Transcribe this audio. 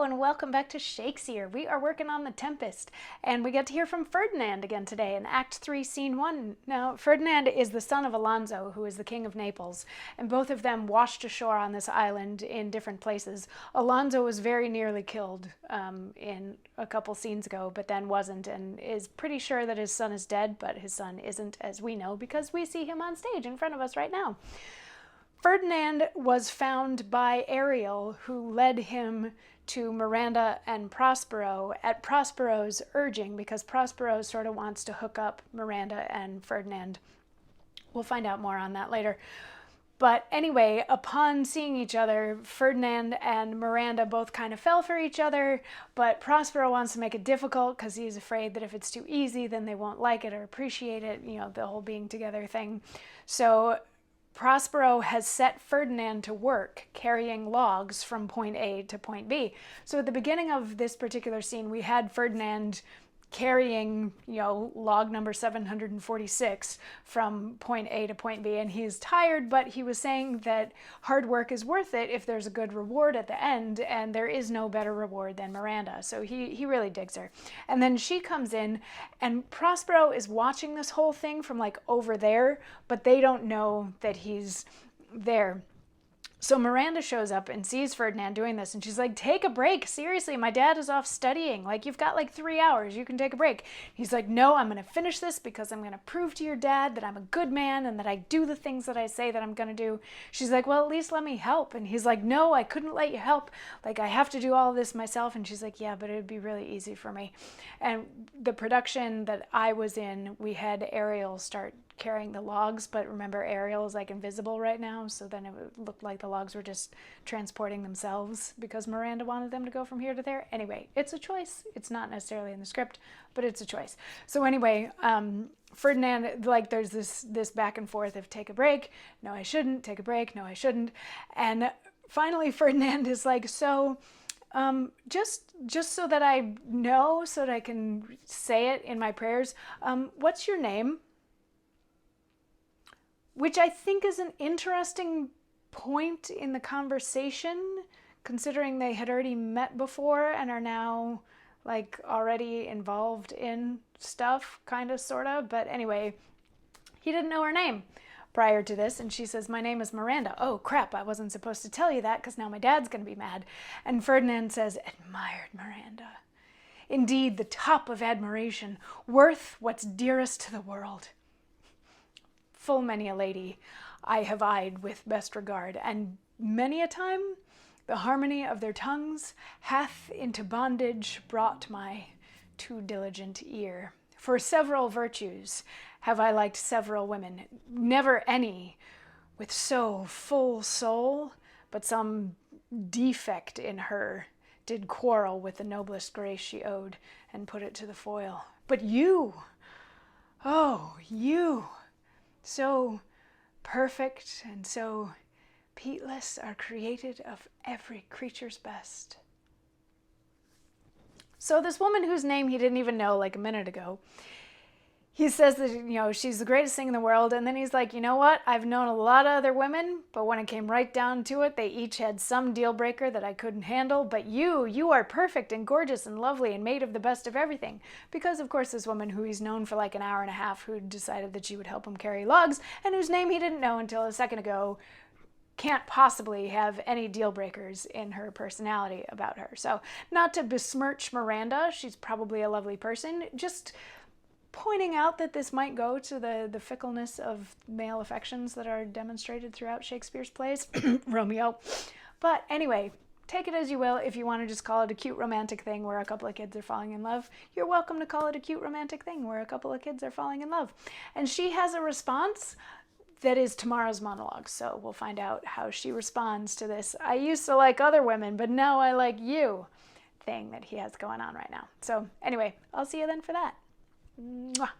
and welcome back to Shakesyear. We are working on the Tempest, and we get to hear from Ferdinand again today in Act 3, Scene 1. Now, Ferdinand is the son of Alonso, who is the king of Naples, and both of them washed ashore on this island in different places. Alonso was very nearly killed in a couple scenes ago, but then wasn't, and is pretty sure that his son is dead, but his son isn't, as we know, because we see him on stage in front of us right now. Ferdinand was found by Ariel, who led him to Miranda and Prospero at Prospero's urging, because Prospero sort of wants to hook up Miranda and Ferdinand. We'll find out more on that later. But anyway, upon seeing each other, Ferdinand and Miranda both kind of fell for each other, but Prospero wants to make it difficult because he's afraid that if it's too easy, then they won't like it or appreciate it, you know, the whole being together thing. So Prospero has set Ferdinand to work carrying logs from point A to point B. So at the beginning of this particular scene, we had Ferdinand carrying, log number 746 from point A to point B, and he's tired, but he was saying that hard work is worth it if there's a good reward at the end, and there is no better reward than Miranda. So he really digs her. And then she comes in, and Prospero is watching this whole thing from like over there, but they don't know that he's there. So Miranda shows up and sees Ferdinand doing this, and she's like, take a break. Seriously, my dad is off studying. Like, you've got like 3 hours. You can take a break. He's like, no, I'm going to finish this because I'm going to prove to your dad that I'm a good man and that I do the things that I say that I'm going to do. She's like, well, at least let me help. And he's like, no, I couldn't let you help. Like, I have to do all of this myself. And she's like, yeah, but it'd be really easy for me. And the production that I was in, we had Ariel start carrying the logs, but remember, Ariel is like invisible right now, so then it looked like the logs were just transporting themselves because Miranda wanted them to go from here to there. Anyway, it's a choice. It's not necessarily in the script, but it's a choice. So anyway, Ferdinand, like, there's this back and forth of take a break, no I shouldn't, take a break, no I shouldn't, and finally Ferdinand is like, so just so that I know, so that I can say it in my prayers, what's your name? Which I think is an interesting point in the conversation, considering they had already met before and are now like already involved in stuff, kind of, sort of. But anyway, he didn't know her name prior to this, and she says, my name is Miranda. Oh crap, I wasn't supposed to tell you that because now my dad's gonna be mad. And Ferdinand says, admired Miranda. Indeed, the top of admiration, worth what's dearest to the world. Full many a lady I have eyed with best regard, and many a time the harmony of their tongues hath into bondage brought my too diligent ear. For several virtues have I liked several women, never any with so full soul, but some defect in her did quarrel with the noblest grace she owed, and put it to the foil. But you, oh, you, so perfect and so peatless, are created of every creature's best. So this woman whose name he didn't even know like a minute ago, he says that, she's the greatest thing in the world, and then he's like, you know what, I've known a lot of other women, but when it came right down to it, they each had some deal breaker that I couldn't handle, but you are perfect and gorgeous and lovely and made of the best of everything. Because of course this woman who he's known for like an hour and a half, who decided that she would help him carry logs, and whose name he didn't know until a second ago, can't possibly have any deal breakers in her personality about her. So not to besmirch Miranda, she's probably a lovely person, just pointing out that this might go to the fickleness of male affections that are demonstrated throughout Shakespeare's plays. Romeo. But anyway, take it as you will. If you want to just call it a cute romantic thing where a couple of kids are falling in love, you're welcome to call it a cute romantic thing where a couple of kids are falling in love. And she has a response that is tomorrow's monologue, so we'll find out how she responds to this I used to like other women, but now I like you thing that he has going on right now. So anyway, I'll see you then for that. Mwah.